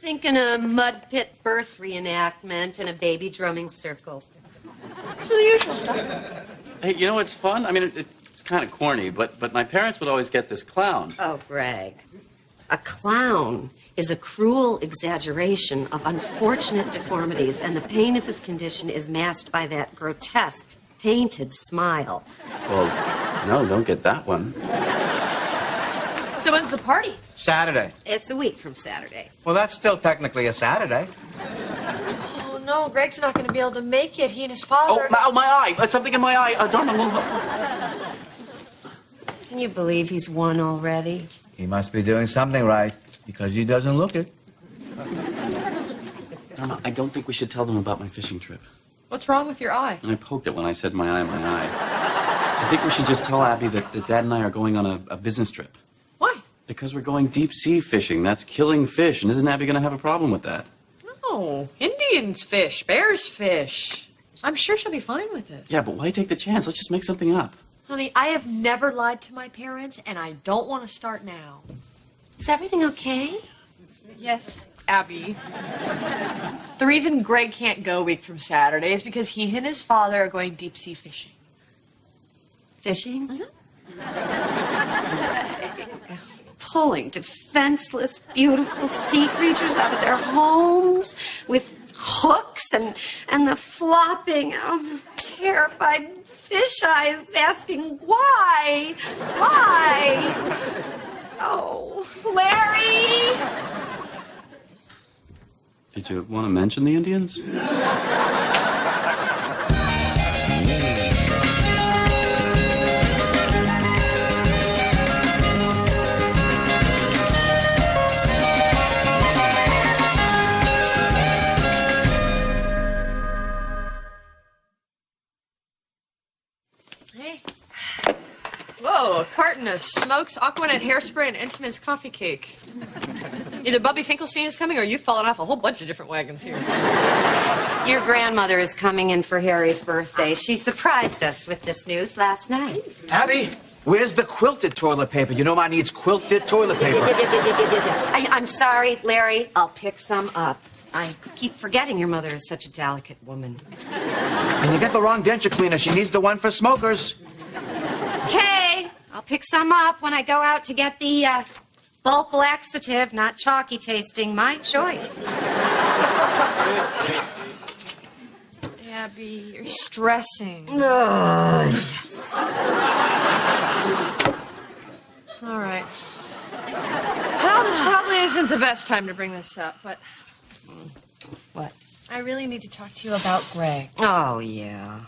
thinking a mud pit birth reenactment and a baby drumming circle. So the usual stuff. Hey, you know what's fun? I mean, it's kind of corny, but my parents would always get this clown. Oh, Greg. A clown is a cruel exaggeration of unfortunate deformities, and the pain of his condition is masked by that grotesque, painted smile. Well, no, don't get that one. So when's the party? Saturday. It's a week from Saturday. Well, that's still technically a Saturday. Oh, no, Greg's not going to be able to make it. He and his father... Oh, my eye. Something in my eye. Dharma, move. Can you believe he's won already? He must be doing something right, because he doesn't look it. Dharma, I don't think we should tell them about my fishing trip. What's wrong with your eye? I poked it when I said my eye. I think we should just tell Abby that Dad and I are going on a business trip. Why? Because we're going deep-sea fishing. That's killing fish, and isn't Abby going to have a problem with that? No. Indians fish. Bears fish. I'm sure she'll be fine with this. Yeah, but why take the chance? Let's just make something up. Honey, I have never lied to my parents, and I don't want to start now. Is everything okay? Yes, Abby. The reason Greg can't go a week from Saturday is because he and his father are going deep-sea fishing. Fishing? Pulling defenseless, beautiful sea creatures out of their homes with hooks and the flopping of terrified fish eyes asking why? Why? Oh, Larry! Did you want to mention the Indians? Hey. Whoa, a carton of Smokes, Aquanet hairspray, and Intimate's coffee cake. Either Bubby Finkelstein is coming or you've fallen off a whole bunch of different wagons here. Your grandmother is coming in for Harry's birthday. She surprised us with this news last night. Abby, where's the quilted toilet paper? You know Ma needs quilted toilet paper. I'm sorry, Larry. I'll pick some up. I keep forgetting your mother is such a delicate woman. And you get the wrong denture cleaner. She needs the one for smokers. Okay, I'll pick some up when I go out to get the bulk laxative, not chalky tasting. My choice. Abby, you're stressing. Oh, yes. All right. Well, this probably isn't the best time to bring this up, but... What? I really need to talk to you about Greg. Oh, yeah.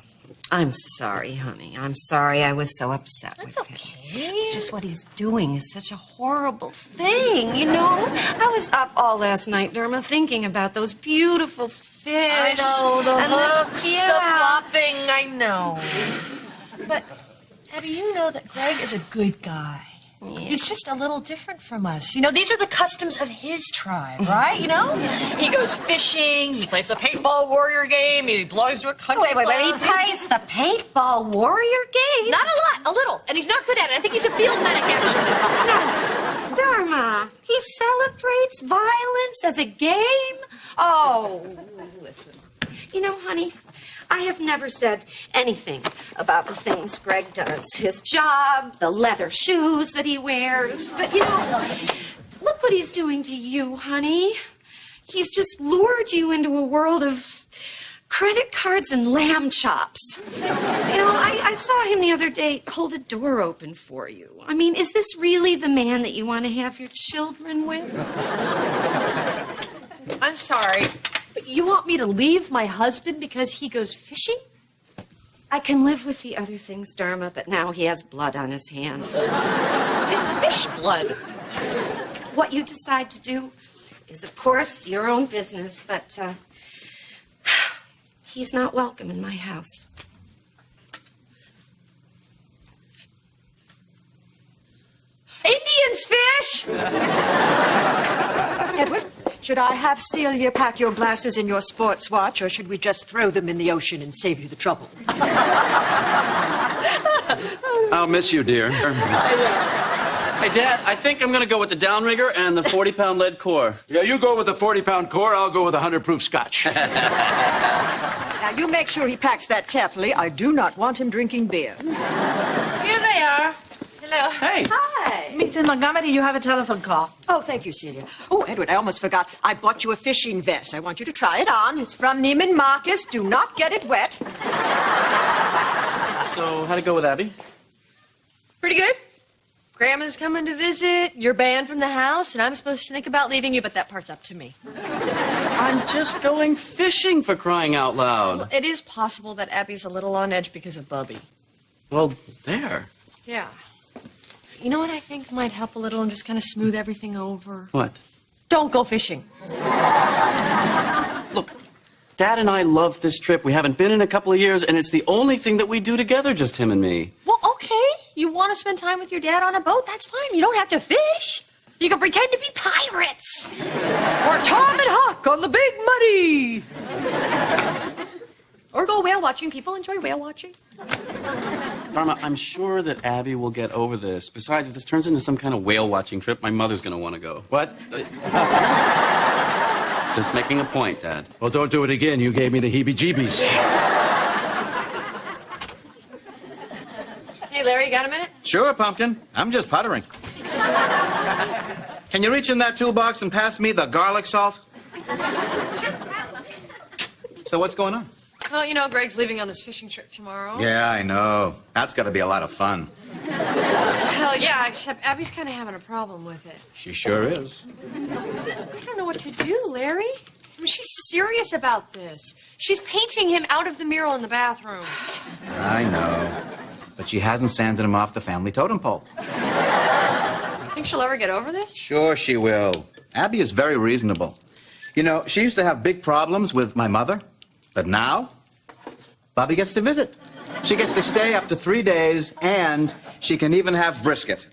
I'm sorry, honey. I'm sorry I was so upset That's with him. okay. It's just what he's doing is such a horrible thing, you know? I was up all last night, Dharma, thinking about those beautiful fish. I know, the and hooks, the yeah. flopping, I know. But, Abby, you know that Greg is a good guy. Yeah. He's just a little different from us. You know, these are the customs of his tribe, right? You know? He goes fishing, he plays the paintball warrior game, he belongs to a country Wait, he club. plays the paintball warrior game? Not a lot, a little. And he's not good at it. I think he's a field medic, actually. No, Dharma, he celebrates violence as a game? Oh, listen. You know, honey, I have never said anything about the things Greg does. His job, the leather shoes that he wears. But, you know, look what he's doing to you, honey. He's just lured you into a world of credit cards and lamb chops. You know, I saw him the other day hold a door open for you. I mean, is this really the man that you want to have your children with? I'm sorry, but you want me to leave my husband because he goes fishing? I can live with the other things, Dharma, but now he has blood on his hands. It's fish blood. What you decide to do is, of course, your own business, but he's not welcome in my house. Indians fish! Edward, should I have Celia pack your glasses in your sports watch, or should we just throw them in the ocean and save you the trouble? I'll miss you, dear. Hey, Dad, I think I'm gonna go with the downrigger and the 40-pound lead core. Yeah, you go with the 40-pound core, I'll go with a 100-proof scotch. Now, you make sure he packs that carefully. I do not want him drinking beer. Here they are. Hello. Hey! Hi. Mrs. Montgomery, you have a telephone call. Oh, thank you, Celia. Oh, Edward, I almost forgot. I bought you a fishing vest. I want you to try it on. It's from Neiman Marcus. Do not get it wet. So, how'd it go with Abby? Pretty good. Grandma's coming to visit, you're banned from the house, and I'm supposed to think about leaving you, but that part's up to me. I'm just going fishing, for crying out loud. It is possible that Abby's a little on edge because of Bubby. Well, there. Yeah. You know what I think might help a little and just kind of smooth everything over? What? Don't go fishing. Look, Dad and I love this trip. We haven't been in a couple of years, and it's the only thing that we do together, just him and me. Well, okay. You want to spend time with your dad on a boat? That's fine. You don't have to fish. You can pretend to be pirates. Or Tom and Huck on the Big Muddy. Or go whale watching. People enjoy whale watching. Dharma, I'm sure that Abby will get over this. Besides, if this turns into some kind of whale watching trip, my mother's going to want to go. What? Just making a point, Dad. Well, don't do it again. You gave me the heebie-jeebies. Hey, Larry, you got a minute? Sure, Pumpkin. I'm just puttering. Can you reach in that toolbox and pass me the garlic salt? So what's going on? Well, you know, Greg's leaving on this fishing trip tomorrow. Yeah, I know. That's got to be a lot of fun. Hell yeah, except Abby's kind of having a problem with it. She sure is. I don't know what to do, Larry. I mean, she's serious about this. She's painting him out of the mural in the bathroom. I know. But she hasn't sanded him off the family totem pole. Think she'll ever get over this? Sure she will. Abby is very reasonable. You know, she used to have big problems with my mother, but now, Bobby gets to visit. She gets to stay up to 3 days, and she can even have brisket.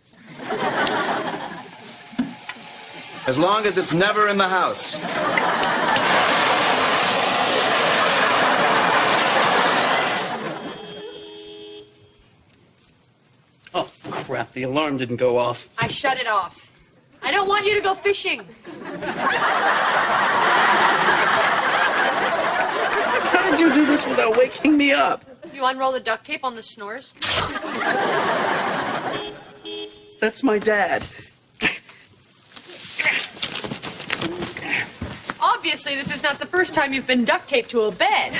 As long as it's never in the house. Oh, crap, the alarm didn't go off. I shut it off. I don't want you to go fishing. How did you do this without waking me up? You unroll the duct tape on the snores? That's my dad. Obviously, this is not the first time you've been duct taped to a bed.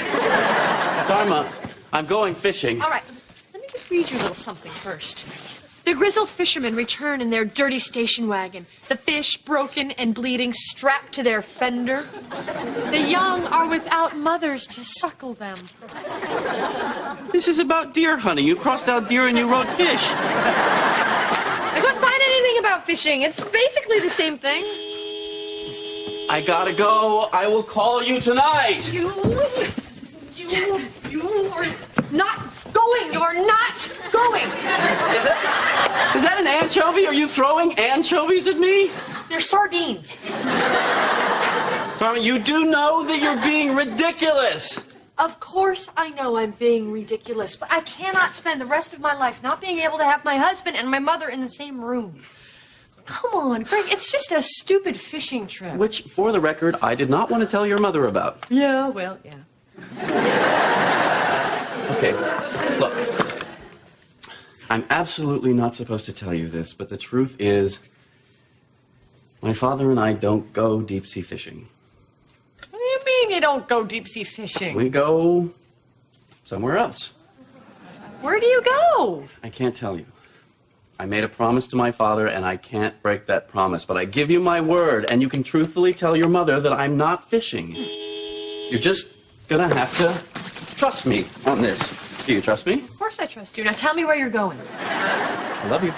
Dharma, I'm going fishing. All right, let me just read you a little something first. The grizzled fishermen return in their dirty station wagon, the fish broken and bleeding strapped to their fender. The young are without mothers to suckle them. This is about deer hunting. You crossed out deer and you wrote fish. I couldn't find anything about fishing. It's basically the same thing. I gotta go. I will call you tonight. You are not going. You're not going. Is that an anchovy? Are you throwing anchovies at me? They're sardines. Dharma, you do know that you're being ridiculous. Of course I know I'm being ridiculous, but I cannot spend the rest of my life not being able to have my husband and my mother in the same room. Come on, Greg, it's just a stupid fishing trip. Which, for the record, I did not want to tell your mother about. Yeah, well, yeah. Okay, look. I'm absolutely not supposed to tell you this, but the truth is, my father and I don't go deep-sea fishing. What do you mean you don't go deep-sea fishing? We go somewhere else. Where do you go? I can't tell you. I made a promise to my father, and I can't break that promise. But I give you my word, and you can truthfully tell your mother that I'm not fishing. You're just gonna have to trust me on this. Do you trust me? Of course I trust you. Now tell me where you're going. I love you.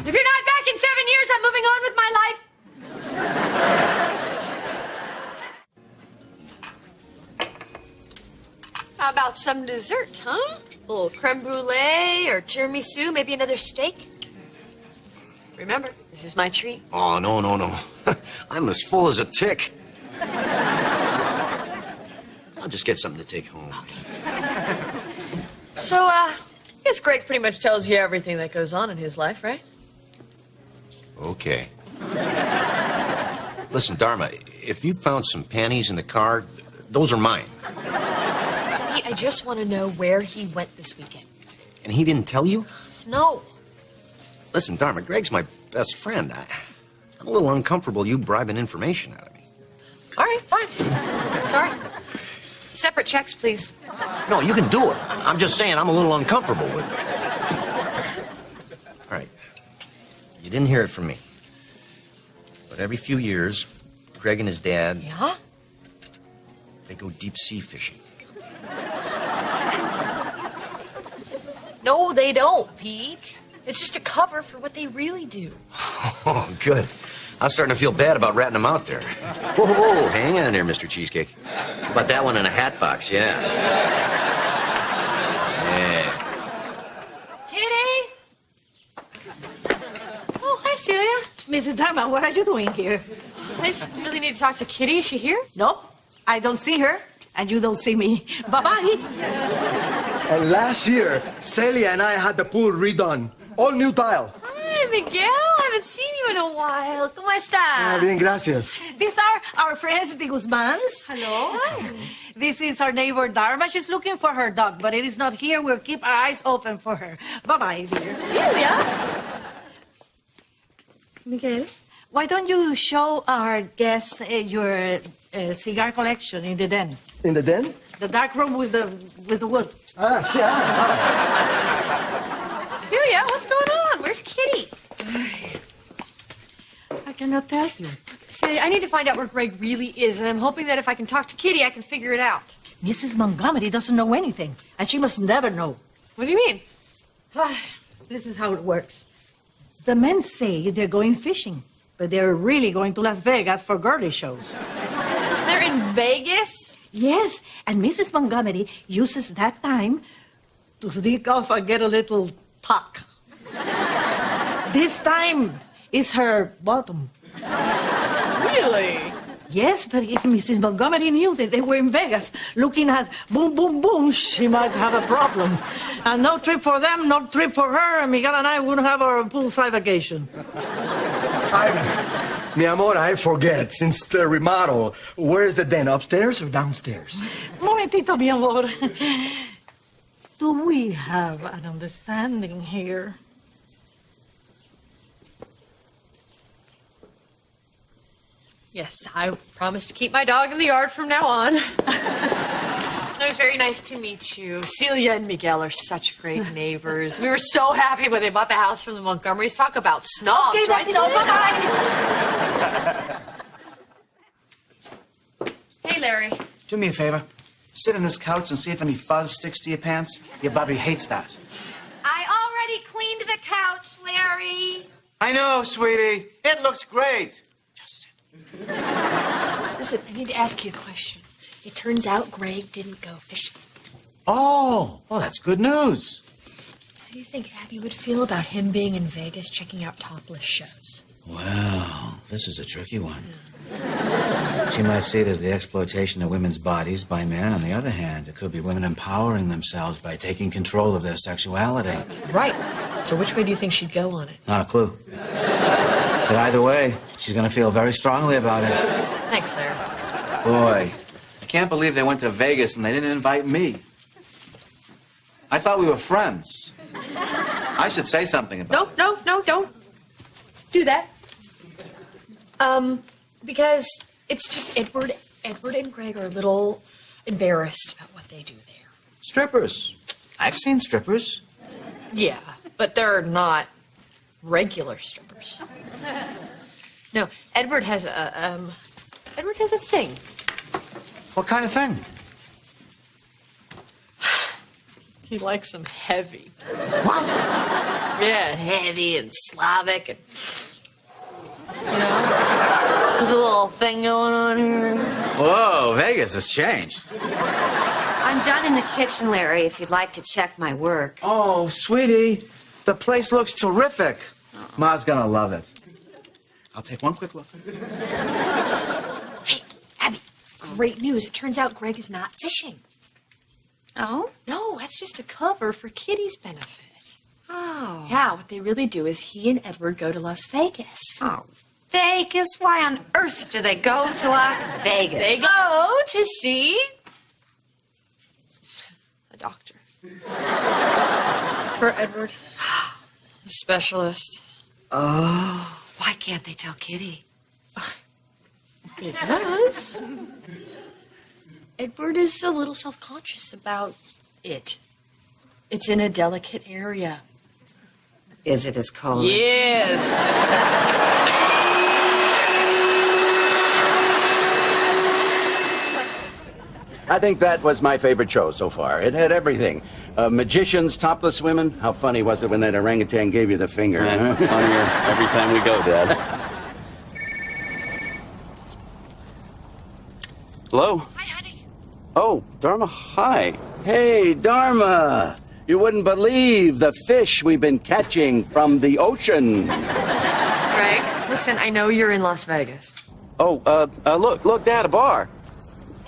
If you're not back in 7 years, I'm moving on with my life. How about some dessert, huh? A little creme brulee or tiramisu, maybe another steak? Remember, this is my treat. Oh, no. I'm as full as a tick. I'll just get something to take home. So, guess Greg pretty much tells you everything that goes on in his life, right? Okay. Listen, Dharma, if you found some panties in the car, those are mine. Pete, I just want to know where he went this weekend. And he didn't tell you? No. Listen, Dharma, Greg's my best friend. I'm a little uncomfortable you bribing information out of me. All right, fine. Sorry. Separate checks, please. No, you can do it. I'm just saying I'm a little uncomfortable with it. All right. You didn't hear it from me. But every few years, Greg and his dad, Yeah? they go deep sea fishing. No, they don't, Pete. It's just a cover for what they really do. Oh, good. I'm starting to feel bad about ratting them out there. Whoa, hang on there, Mr. Cheesecake. How about that one in a hat box? Yeah. Yeah. Kitty! Oh, hi, Celia. Mrs. Dharma, what are you doing here? I just really need to talk to Kitty. Is she here? No, I don't see her, and you don't see me. Bye-bye. And last year, Celia and I had the pool redone. All new tile. Hi, Miguel. I haven't seen you in a while. ¿Cómo estás? Bien, gracias. These are our friends, the Guzmans. Hello. This is our neighbor, Dharma. She's looking for her dog, but it is not here. We'll keep our eyes open for her. Bye-bye, dear. Celia. Miguel. Why don't you show our guests your cigar collection in the den? In the den? The dark room with the wood. Sí. Celia, what's going on? Where's Kitty? I cannot tell you. Celia, I need to find out where Greg really is, and I'm hoping that if I can talk to Kitty, I can figure it out. Mrs. Montgomery doesn't know anything, and she must never know. What do you mean? This is how it works. The men say they're going fishing, but they're really going to Las Vegas for girly shows. They're in Vegas? Yes, and Mrs. Montgomery uses that time to sneak off and get a little puck. This time is her bottom. Really? Yes, but if Mrs. Montgomery knew that they were in Vegas looking at boom, boom, boom, she might have a problem. And no trip for them, no trip for her, and Miguel and I wouldn't have our poolside vacation. Mi amor, I forget. Since the remodel, where is the den? Upstairs or downstairs? Momentito, mi amor. Do we have an understanding here? Yes, I promise to keep my dog in the yard from now on. It was very nice to meet you. Celia and Miguel are such great neighbors. We were so happy when they bought the house from the Montgomerys. Talk about snobs, Okay, right? that's it. Bye-bye. Hey, Larry. Do me a favor. Sit on this couch and see if any fuzz sticks to your pants. Your Bobby hates that. I already cleaned the couch, Larry. I know, sweetie. It looks great. Just sit. Listen, I need to ask you a question. It turns out Greg didn't go fishing. Oh, well, that's good news. How do you think Abby would feel about him being in Vegas checking out topless shows? Well, this is a tricky one. She might see it as the exploitation of women's bodies by men. On the other hand, it could be women empowering themselves by taking control of their sexuality. Right. So which way do you think she'd go on it? Not a clue. But either way, she's going to feel very strongly about it. Thanks, Larry. Boy, I can't believe they went to Vegas and they didn't invite me. I thought we were friends. I should say something about No, don't do that. Because it's just Edward and Greg are a little embarrassed about what they do there. strippers. I've seen strippers. Yeah, but they're not regular strippers. No, Edward has a thing. What kind of thing? He likes them heavy. What? Yeah, heavy and Slavic and there's a little thing going on here. Whoa, Vegas has changed. I'm done in the kitchen, Larry, if you'd like to check my work. Oh, sweetie, the place looks terrific. Ma's gonna love it. I'll take one quick look. Hey, Abby, great news. It turns out Greg is not fishing. Oh? No, that's just a cover for Kitty's benefit. Oh. Yeah, what they really do is he and Edward go to Las Vegas. Oh. Vegas? Why on earth do they go to Las Vegas? They go to see a doctor. For Edward. A specialist. Oh. Why can't they tell Kitty? Because Edward is a little self-conscious about it. It's in a delicate area. Is it his colon? Yes. I think that was my favorite show so far. It had everything. Magicians, topless women. How funny was it when that orangutan gave you the finger? Yeah, it's funnier every time we go, Dad. Hello? Hi, honey. Oh, Dharma, hi. Hey, Dharma! You wouldn't believe the fish we've been catching from the ocean. Greg, listen, I know you're in Las Vegas. Oh, look, Dad, a bar.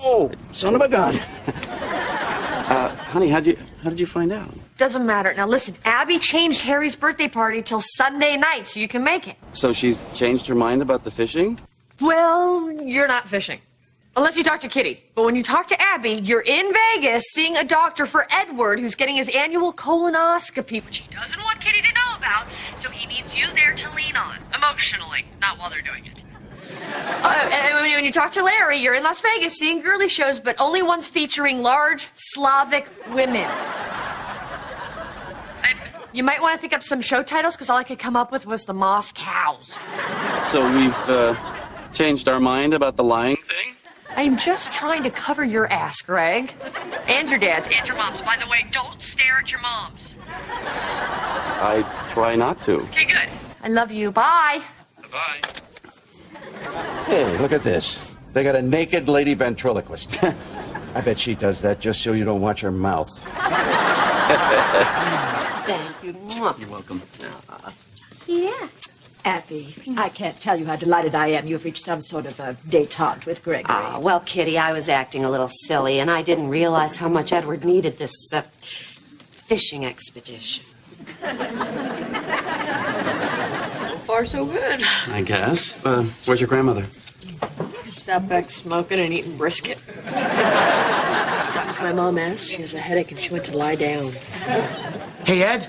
Oh, son of a gun. Honey, how did you find out? Doesn't matter. Now listen, Abby changed Harry's birthday party till Sunday night so you can make it. So she's changed her mind about the fishing? Well, you're not fishing. Unless you talk to Kitty. But when you talk to Abby, you're in Vegas seeing a doctor for Edward who's getting his annual colonoscopy, which he doesn't want Kitty to know about, so he needs you there to lean on, emotionally, not while they're doing it. And when you talk to Larry, you're in Las Vegas seeing girly shows, but only ones featuring large Slavic women. You might want to think up some show titles, because all I could come up with was the Moss Cows. So we've changed our mind about the lying thing? I'm just trying to cover your ass, Greg. And your dad's, and your mom's. By the way, don't stare at your moms. I try not to. Okay, good. I love you. Bye. Bye. Hey, look at this. They got a naked lady ventriloquist. I bet she does that just so you don't watch her mouth. Thank you. Mwah. You're welcome. Yeah. Abby, I can't tell you how delighted I am you've reached some sort of a détente with Gregory. Ah, well, Kitty, I was acting a little silly, and I didn't realize how much Edward needed this fishing expedition. So far, so good. I guess. Where's your grandmother? She's out back smoking and eating brisket. If my mom asked, she has a headache and she went to lie down. Hey, Ed.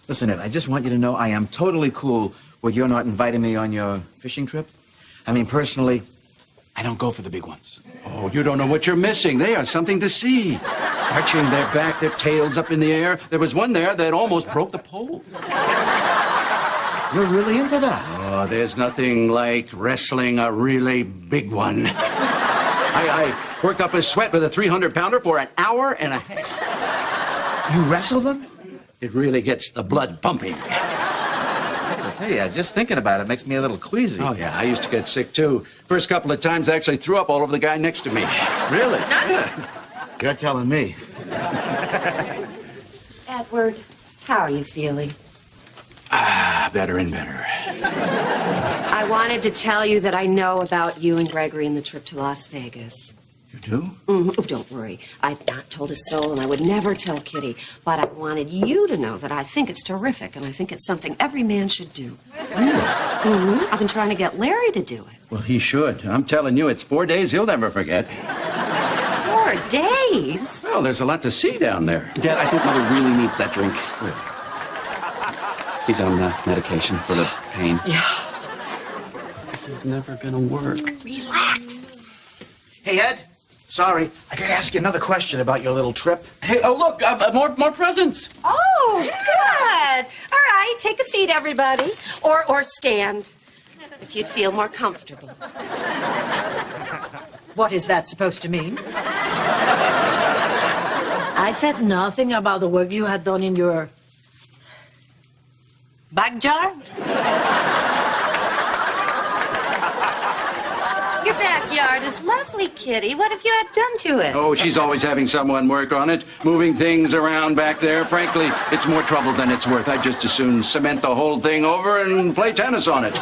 Listen, Ed, I just want you to know I am totally cool with your not inviting me on your fishing trip. I mean, personally, I don't go for the big ones. Oh, you don't know what you're missing. They are something to see. Arching their back, their tails up in the air. There was one there that almost broke the pole. You're really into that? Oh, there's nothing like wrestling a really big one. I worked up a sweat with a 300-pounder for an hour and a half. You wrestle them? It really gets the blood pumping. I tell you, just thinking about it makes me a little queasy. Oh, yeah, I used to get sick, too. First couple of times, I actually threw up all over the guy next to me. Really? Nuts. You're telling me. Edward, how are you feeling? Better and better. I wanted to tell you that I know about you and Gregory and the trip to Las Vegas. You do? Oh, don't worry. I've not told a soul, and I would never tell Kitty. But I wanted you to know that I think it's terrific, and I think it's something every man should do. Mm-hmm. I've been trying to get Larry to do it. Well, he should. I'm telling you, it's 4 days he'll never forget. 4 days? Well, there's a lot to see down there. Dad, I think Mother really needs that drink. He's on medication for the pain. Yeah. This is never gonna work. Relax. Hey, Ed. Sorry, I gotta ask you another question about your little trip. Hey, oh look, more presents. Oh, good. All right, take a seat, everybody. Or stand, if you'd feel more comfortable. What is that supposed to mean? I said nothing about the work you had done in your backyard. Your backyard is lovely, Kitty. What have you had done to it? Oh, she's always having someone work on it, moving things around back there. Frankly, it's more trouble than it's worth. I'd just as soon cement the whole thing over and play tennis on it.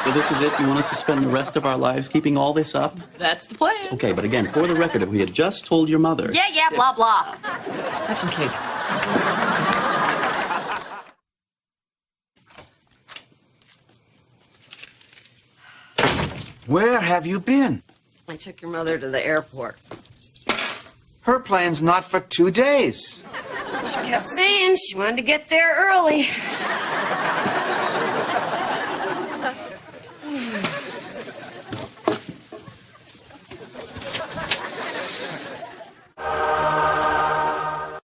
So this is it? You want us to spend the rest of our lives keeping all this up? That's the plan. Okay, but again, for the record, if we had just told your mother... Yeah, blah, blah. Have some cake. Where have you been? I took your mother to the airport. Her plane's not for 2 days. She kept saying she wanted to get there early.